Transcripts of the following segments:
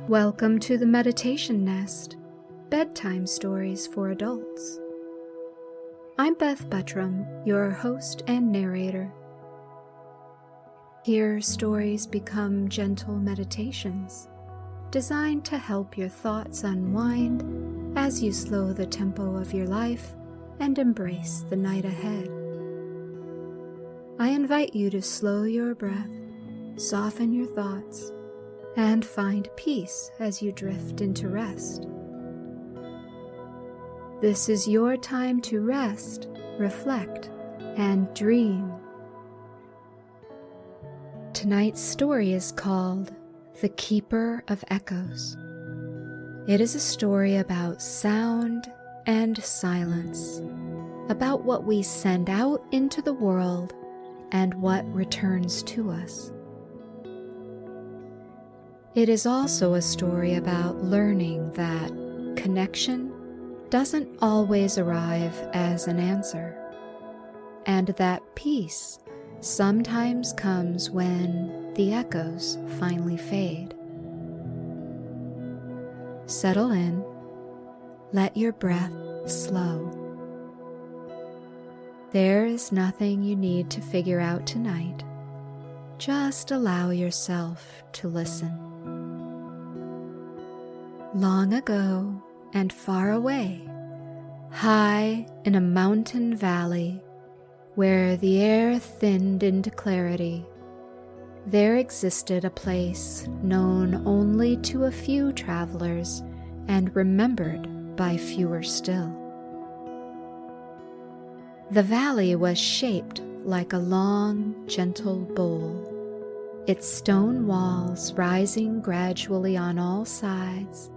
Welcome to the Meditation Nest, bedtime stories for adults. I'm Beth Buttram, your host and narrator. Here, stories become gentle meditations, designed to help your thoughts unwind as you slow the tempo of your life and embrace the night ahead. I invite you to slow your breath, soften your thoughts, and find peace as you drift into rest. This is your time to rest, reflect, and dream. Tonight's story is called The Keeper of Echoes. It is a story about sound and silence, about what we send out into the world and what returns to us. It is also a story about learning that connection doesn't always arrive as an answer, and that peace sometimes comes when the echoes finally fade. Settle in, let your breath slow. There is nothing you need to figure out tonight. Just allow yourself to listen. Long ago and far away, high in a mountain valley, where the air thinned into clarity, there existed a place known only to a few travelers and remembered by fewer still. The valley was shaped like a long, gentle bowl, its stone walls rising gradually on all sides,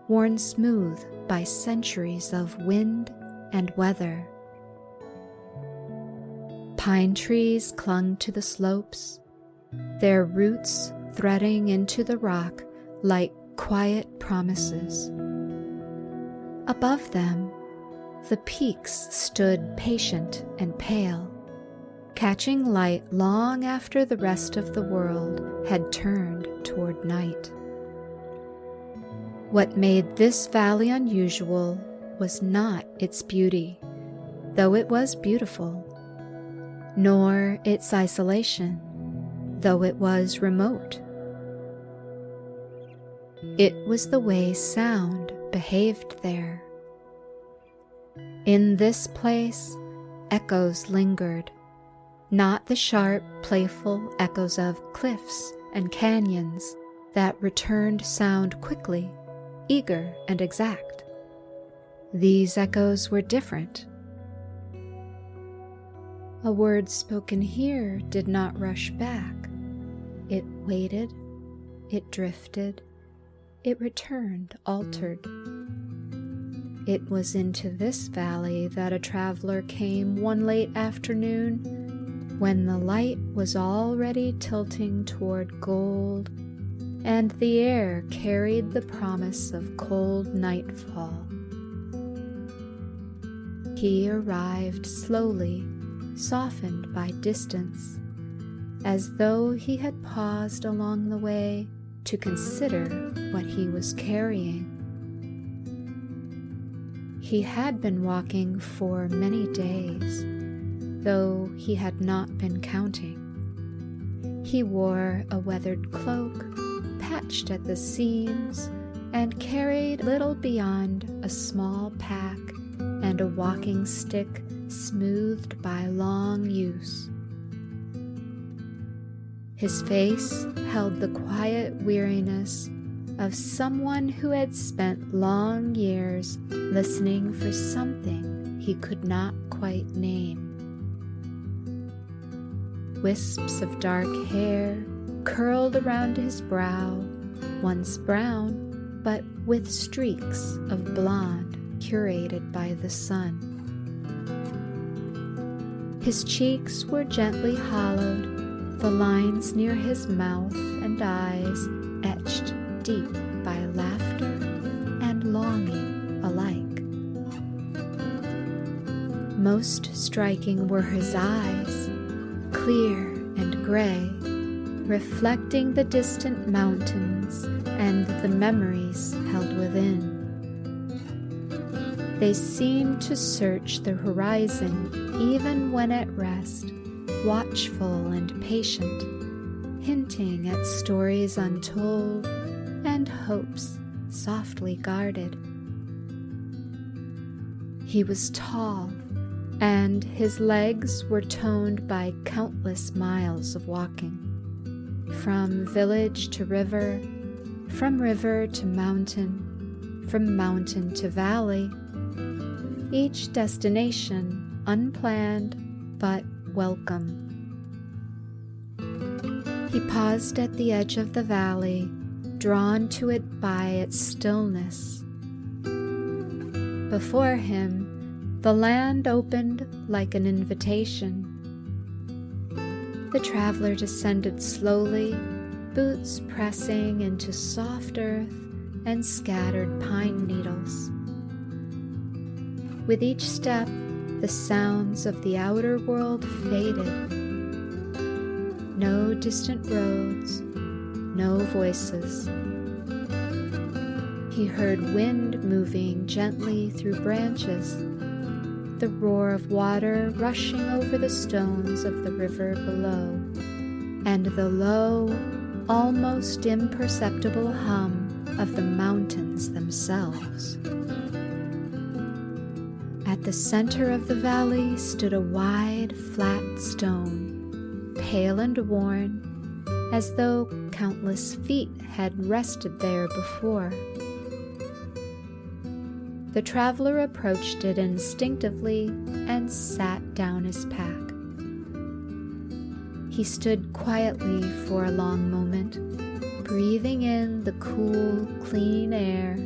worn smooth by centuries of wind and weather. Pine trees clung to the slopes, their roots threading into the rock like quiet promises. Above them, the peaks stood patient and pale, catching light long after the rest of the world had turned toward night. What made this valley unusual was not its beauty, though it was beautiful, nor its isolation, though it was remote. It was the way sound behaved there. In this place, echoes lingered, not the sharp, playful echoes of cliffs and canyons that returned sound quickly, eager and exact. These echoes were different. A word spoken here did not rush back. It waited, it drifted, it returned altered. It was into this valley that a traveler came one late afternoon when the light was already tilting toward gold and the air carried the promise of cold nightfall. He arrived slowly, softened by distance, as though he had paused along the way to consider what he was carrying. He had been walking for many days, though he had not been counting. He wore a weathered cloak, patched at the seams, and carried little beyond a small pack and a walking stick smoothed by long use. His face held the quiet weariness of someone who had spent long years listening for something he could not quite name. Wisps of dark hair curled around his brow, once brown, but with streaks of blonde curated by the sun. His cheeks were gently hollowed, the lines near his mouth and eyes etched deep by laughter and longing alike. Most striking were his eyes, clear and gray, reflecting the distant mountains and the memories held within. They seemed to search the horizon even when at rest, watchful and patient, hinting at stories untold and hopes softly guarded. He was tall, and his legs were toned by countless miles of walking. From village to river, from river to mountain, from mountain to valley, each destination unplanned but welcome. He paused at the edge of the valley, drawn to it by its stillness. Before him, the land opened like an invitation. The traveler descended slowly, boots pressing into soft earth and scattered pine needles. With each step, the sounds of the outer world faded. No distant roads, no voices. He heard wind moving gently through branches, the roar of water rushing over the stones of the river below, and the low, almost imperceptible hum of the mountains themselves. At the center of the valley stood a wide, flat stone, pale and worn, as though countless feet had rested there before. The traveler approached it instinctively and sat down his pack. He stood quietly for a long moment, breathing in the cool, clean air.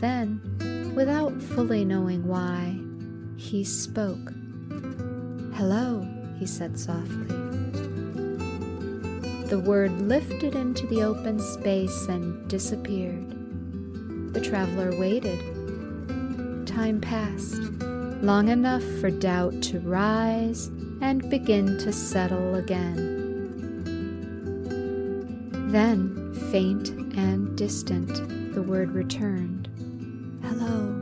Then, without fully knowing why, he spoke. "Hello," he said softly. The word lifted into the open space and disappeared. The traveler waited. Time passed, long enough for doubt to rise and begin to settle again. Then, faint and distant, the word returned. "Hello."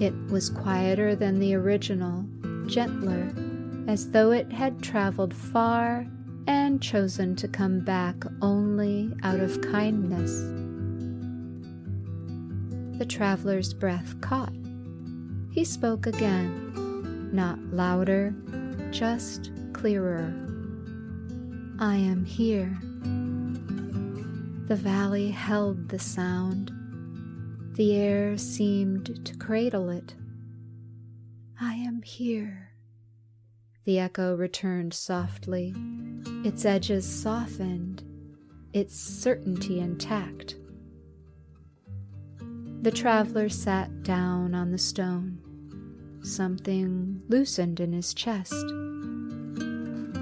It was quieter than the original, gentler, as though it had traveled far and chosen to come back only out of kindness. The traveler's breath caught. He spoke again, not louder, just clearer. "I am here." The valley held the sound. The air seemed to cradle it. "I am here." The echo returned softly, its edges softened, its certainty intact. The traveler sat down on the stone. Something loosened in his chest.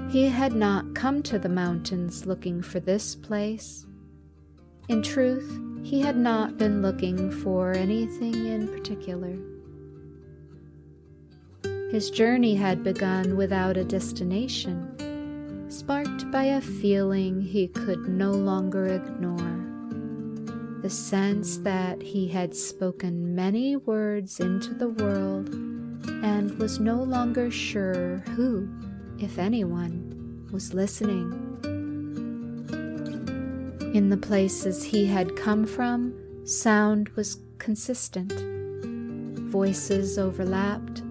He had not come to the mountains looking for this place. In truth, he had not been looking for anything in particular. His journey had begun without a destination, sparked by a feeling he could no longer ignore. The sense that he had spoken many words into the world and was no longer sure who, if anyone, was listening. In the places he had come from, sound was consistent. Voices overlapped,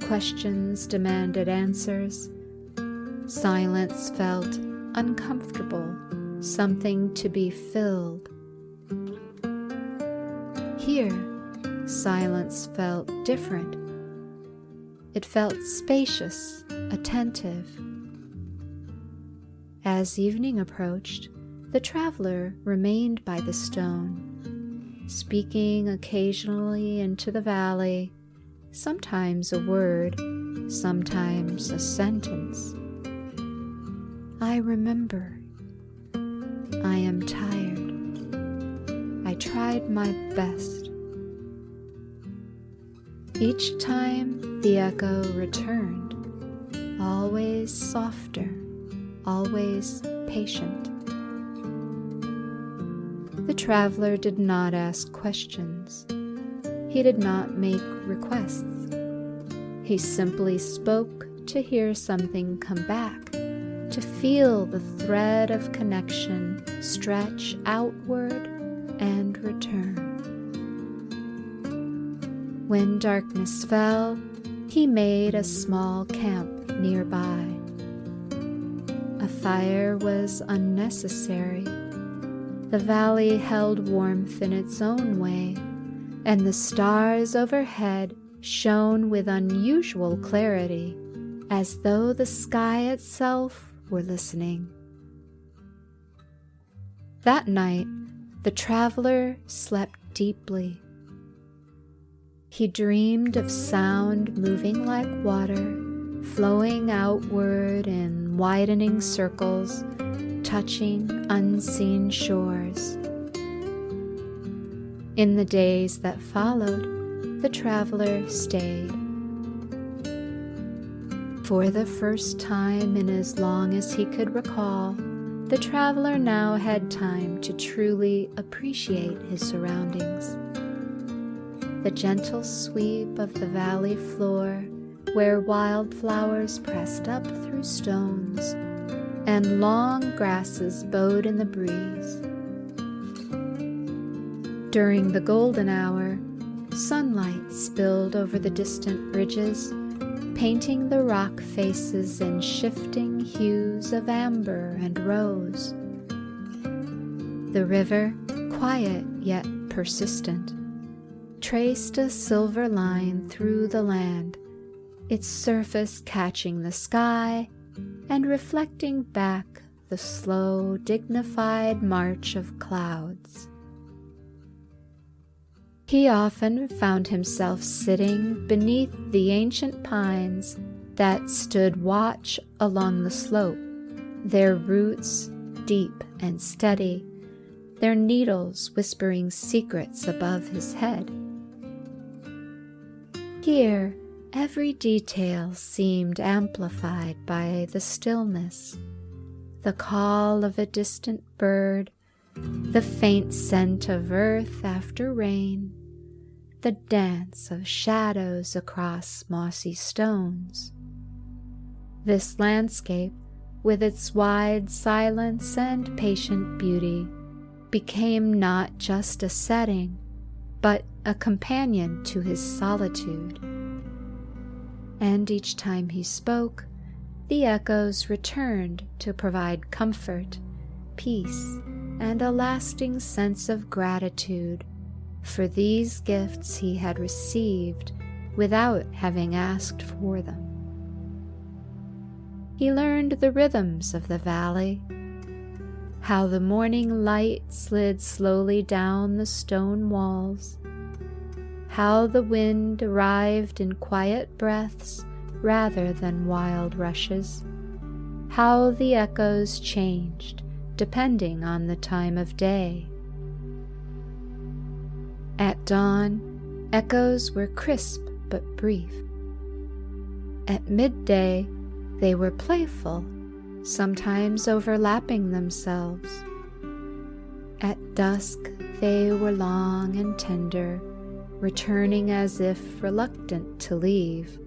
questions demanded answers. Silence felt uncomfortable, something to be filled. Here, silence felt different. It felt spacious, attentive. As evening approached, the traveler remained by the stone, speaking occasionally into the valley, sometimes a word, sometimes a sentence. "I remember. I am tired. I tried my best." Each time the echo returned, always softer, always patient. The traveler did not ask questions. He did not make requests. He simply spoke to hear something come back, to feel the thread of connection stretch outward and return. When darkness fell, he made a small camp nearby. A fire was unnecessary. The valley held warmth in its own way, and the stars overhead shone with unusual clarity, as though the sky itself were listening. That night, the traveler slept deeply. He dreamed of sound moving like water, flowing outward in widening circles, touching unseen shores. In the days that followed, the traveler stayed. For the first time in as long as he could recall, the traveler now had time to truly appreciate his surroundings. The gentle sweep of the valley floor, where wildflowers pressed up through stones, and long grasses bowed in the breeze. During the golden hour, sunlight spilled over the distant ridges, painting the rock faces in shifting hues of amber and rose. The river, quiet yet persistent, traced a silver line through the land, its surface catching the sky and reflecting back the slow, dignified march of clouds. He often found himself sitting beneath the ancient pines that stood watch along the slope, their roots deep and steady, their needles whispering secrets above his head. Here, every detail seemed amplified by the stillness, the call of a distant bird, the faint scent of earth after rain, the dance of shadows across mossy stones. This landscape, with its wide silence and patient beauty, became not just a setting, but a companion to his solitude. And each time he spoke, the echoes returned to provide comfort, peace, and a lasting sense of gratitude for these gifts he had received without having asked for them. He learned the rhythms of the valley, how the morning light slid slowly down the stone walls, how the wind arrived in quiet breaths rather than wild rushes, how the echoes changed depending on the time of day. At dawn, echoes were crisp but brief. At midday, they were playful, sometimes overlapping themselves. At dusk, they were long and tender, returning as if reluctant to leave.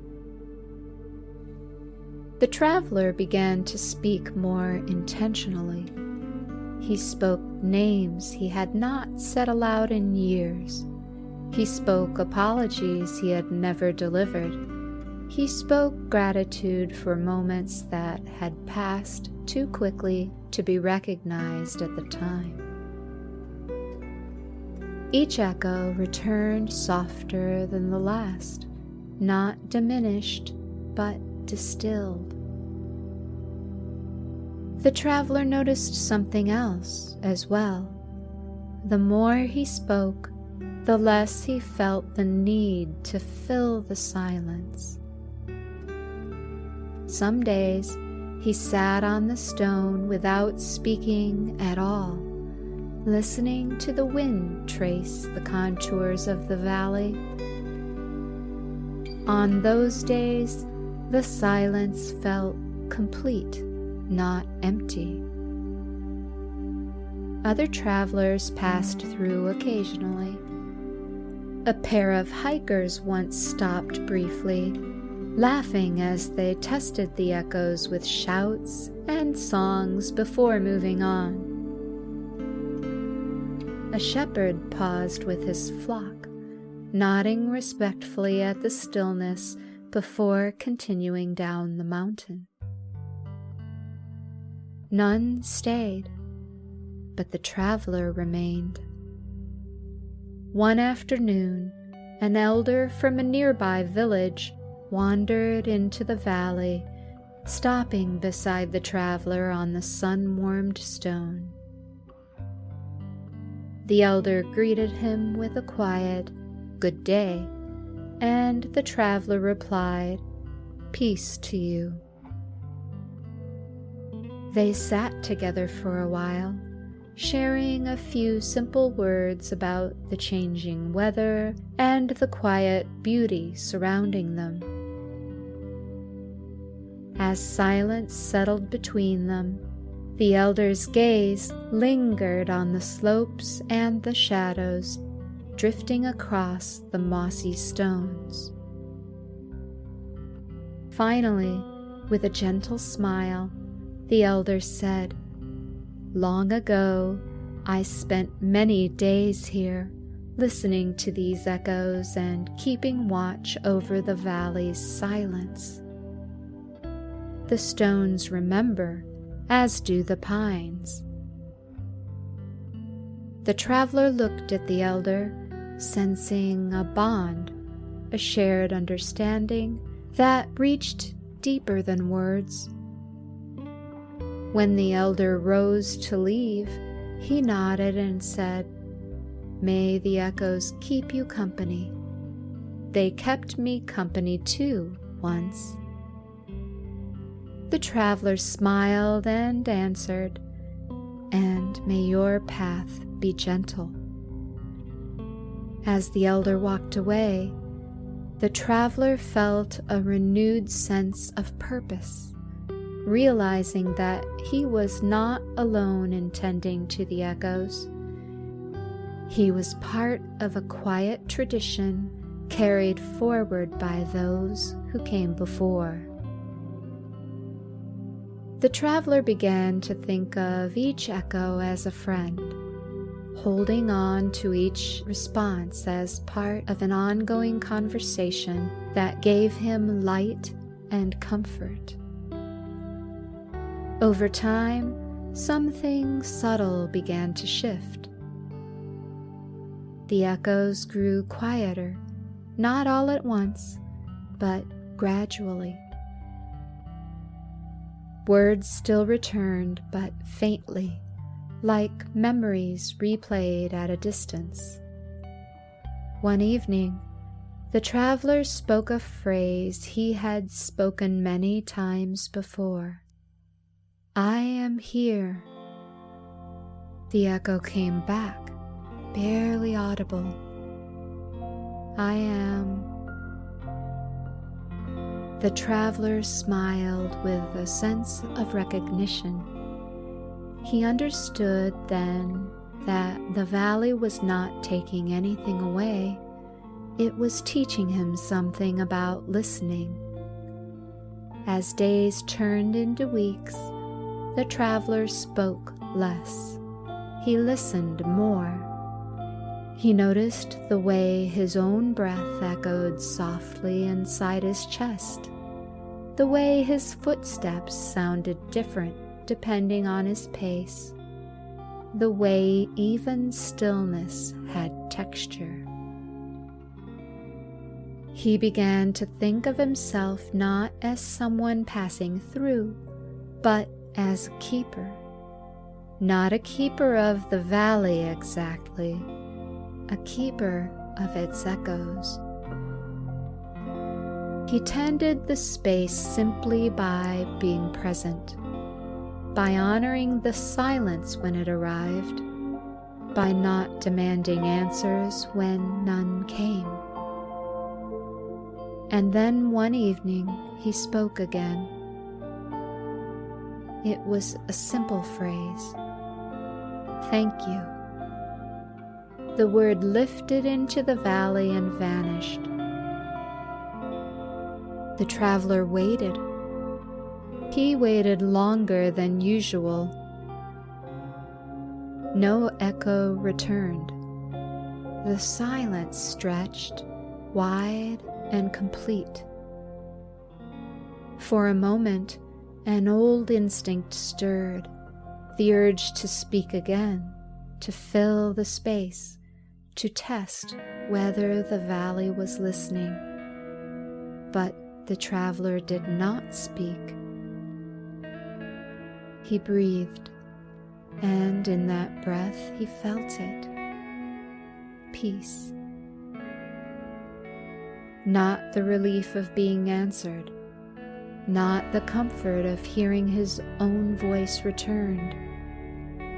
The traveler began to speak more intentionally. He spoke names he had not said aloud in years. He spoke apologies he had never delivered. He spoke gratitude for moments that had passed too quickly to be recognized at the time. Each echo returned softer than the last, not diminished, but distilled. The traveler noticed something else as well. The more he spoke, the less he felt the need to fill the silence. Some days he sat on the stone without speaking at all, listening to the wind trace the contours of the valley. On those days, the silence felt complete, not empty. Other travelers passed through occasionally. A pair of hikers once stopped briefly, laughing as they tested the echoes with shouts and songs before moving on. A shepherd paused with his flock, nodding respectfully at the stillness before continuing down the mountain. None stayed, but the traveler remained. One afternoon, an elder from a nearby village wandered into the valley, stopping beside the traveler on the sun-warmed stone. The elder greeted him with a quiet, "Good day," and the traveler replied, "Peace to you." They sat together for a while, sharing a few simple words about the changing weather and the quiet beauty surrounding them. As silence settled between them, the elder's gaze lingered on the slopes and the shadows drifting across the mossy stones. Finally, with a gentle smile, the elder said, "Long ago, I spent many days here, listening to these echoes and keeping watch over the valley's silence. The stones remember, as do the pines." The traveler looked at the elder, sensing a bond, a shared understanding that reached deeper than words. When the elder rose to leave, he nodded and said, "May the echoes keep you company. They kept me company too, once." The traveler smiled and answered, "And may your path be gentle." As the elder walked away, the traveler felt a renewed sense of purpose, realizing that he was not alone in tending to the echoes. He was part of a quiet tradition carried forward by those who came before. The traveler began to think of each echo as a friend, holding on to each response as part of an ongoing conversation that gave him light and comfort. Over time, something subtle began to shift. The echoes grew quieter, not all at once, but gradually. Words still returned, but faintly, like memories replayed at a distance. One evening, the traveler spoke a phrase he had spoken many times before. "I am here." The echo came back, barely audible. "I am." The traveler smiled with a sense of recognition. He understood then that the valley was not taking anything away. It was teaching him something about listening. As days turned into weeks, the traveler spoke less. He listened more. He noticed the way his own breath echoed softly inside his chest, the way his footsteps sounded different depending on his pace, the way even stillness had texture. He began to think of himself not as someone passing through, but as a keeper. Not a keeper of the valley exactly, a keeper of its echoes. He tended the space simply by being present, by honoring the silence when it arrived, by not demanding answers when none came. And then one evening he spoke again. It was a simple phrase, Thank you." The word lifted into the valley and vanished. The traveler waited. He waited longer than usual. No echo returned. The silence stretched, wide and complete. For a moment, an old instinct stirred, the urge to speak again, to fill the space, to test whether the valley was listening. But the traveler did not speak. He breathed, and in that breath he felt it. Peace. Not the relief of being answered, not the comfort of hearing his own voice returned,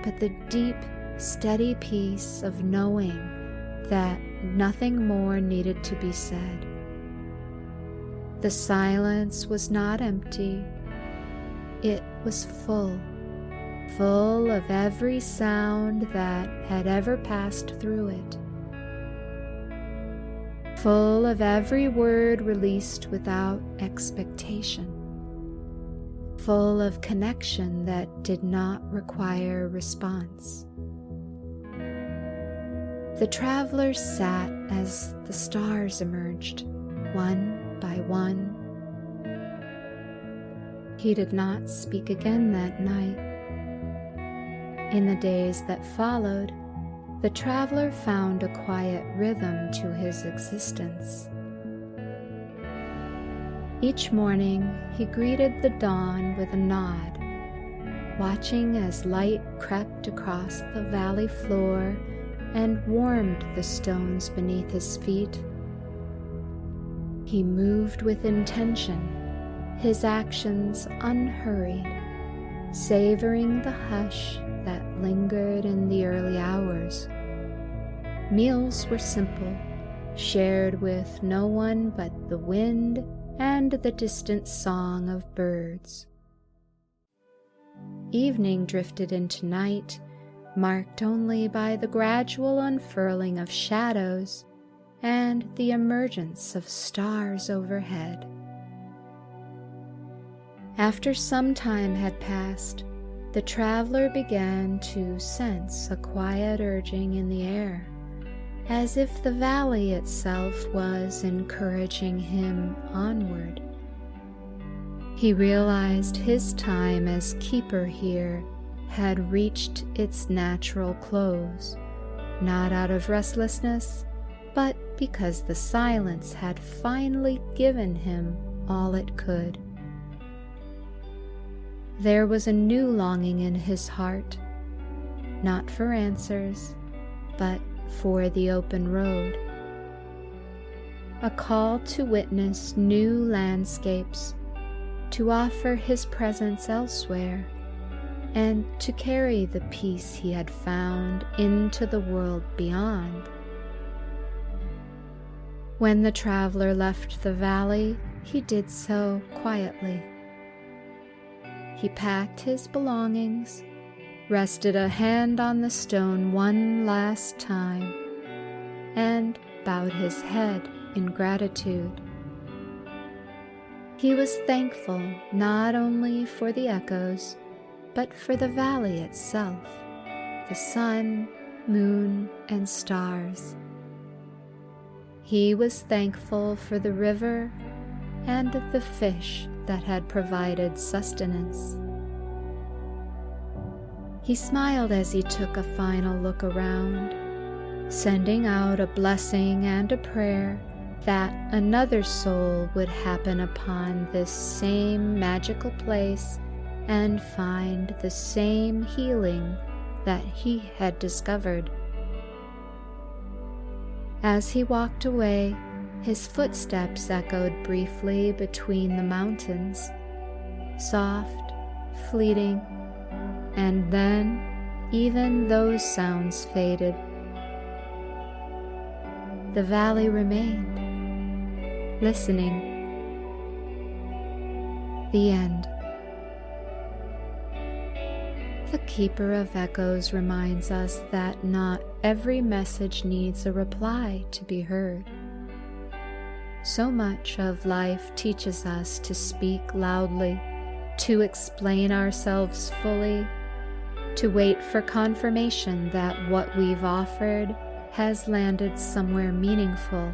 but the deep, steady peace of knowing that nothing more needed to be said. The silence was not empty. It was full of every sound that had ever passed through it. Full of every word released without expectation. Full of connection that did not require response. The traveler sat as the stars emerged, one by one. He did not speak again that night. In the days that followed, the traveler found a quiet rhythm to his existence. Each morning, he greeted the dawn with a nod, watching as light crept across the valley floor and warmed the stones beneath his feet. He moved with intention, his actions unhurried, savoring the hush that lingered in the early hours. Meals were simple, shared with no one but the wind and the distant song of birds. Evening drifted into night, marked only by the gradual unfurling of shadows and the emergence of stars overhead. After some time had passed, the traveler began to sense a quiet urging in the air, as if the valley itself was encouraging him onward. He realized his time as keeper here had reached its natural close, not out of restlessness, but because the silence had finally given him all it could. There was a new longing in his heart, not for answers, but for the open road. A call to witness new landscapes, to offer his presence elsewhere, and to carry the peace he had found into the world beyond. When the traveler left the valley, he did so quietly. He packed his belongings, rested a hand on the stone one last time, and bowed his head in gratitude. He was thankful not only for the echoes, but for the valley itself, the sun, moon, and stars. He was thankful for the river and the fish that had provided sustenance. He smiled as he took a final look around, sending out a blessing and a prayer that another soul would happen upon this same magical place and find the same healing that he had discovered. As he walked away, his footsteps echoed briefly between the mountains, soft, fleeting, and then even those sounds faded. The valley remained, listening. The end. The Keeper of Echoes reminds us that not every message needs a reply to be heard. So much of life teaches us to speak loudly, to explain ourselves fully, to wait for confirmation that what we've offered has landed somewhere meaningful.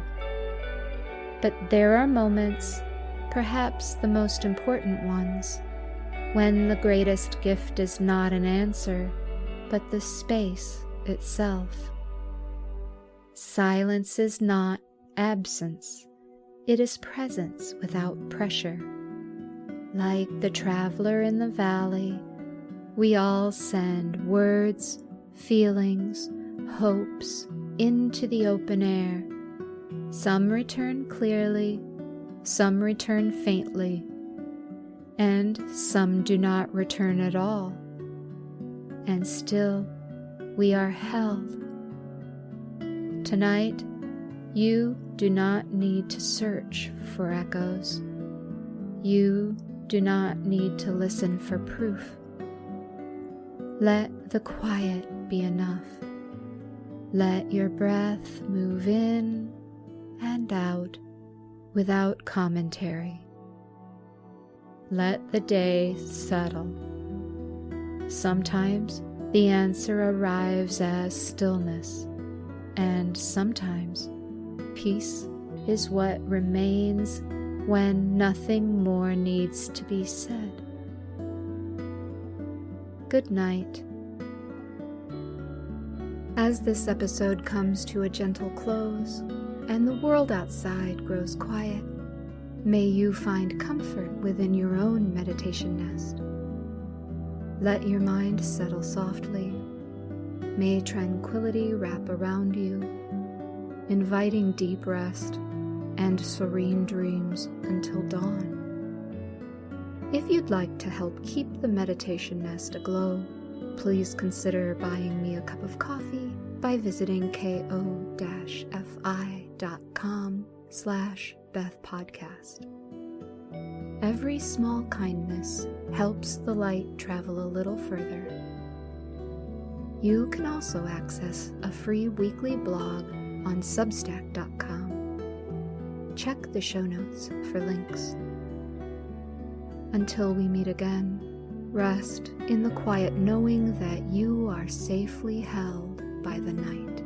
But there are moments, perhaps the most important ones, when the greatest gift is not an answer, but the space itself. Silence is not absence. It is presence without pressure. Like the traveler in the valley, we all send words, feelings, hopes into the open air. Some return clearly, some return faintly, and some do not return at all. And still, we are held. Tonight, you do not need to search for echoes. You do not need to listen for proof. Let the quiet be enough. Let your breath move in and out without commentary. Let the day settle. Sometimes the answer arrives as stillness, and sometimes peace is what remains when nothing more needs to be said. Good night. As this episode comes to a gentle close and the world outside grows quiet, may you find comfort within your own meditation nest. Let your mind settle softly. May tranquility wrap around you, inviting deep rest and serene dreams until dawn. If you'd like to help keep the meditation nest aglow, please consider buying me a cup of coffee by visiting ko-fi.com/BethPodcast. Every small kindness helps the light travel a little further. You can also access a free weekly blog on substack.com. Check the show notes for links. Until we meet again, rest in the quiet knowing that you are safely held by the night.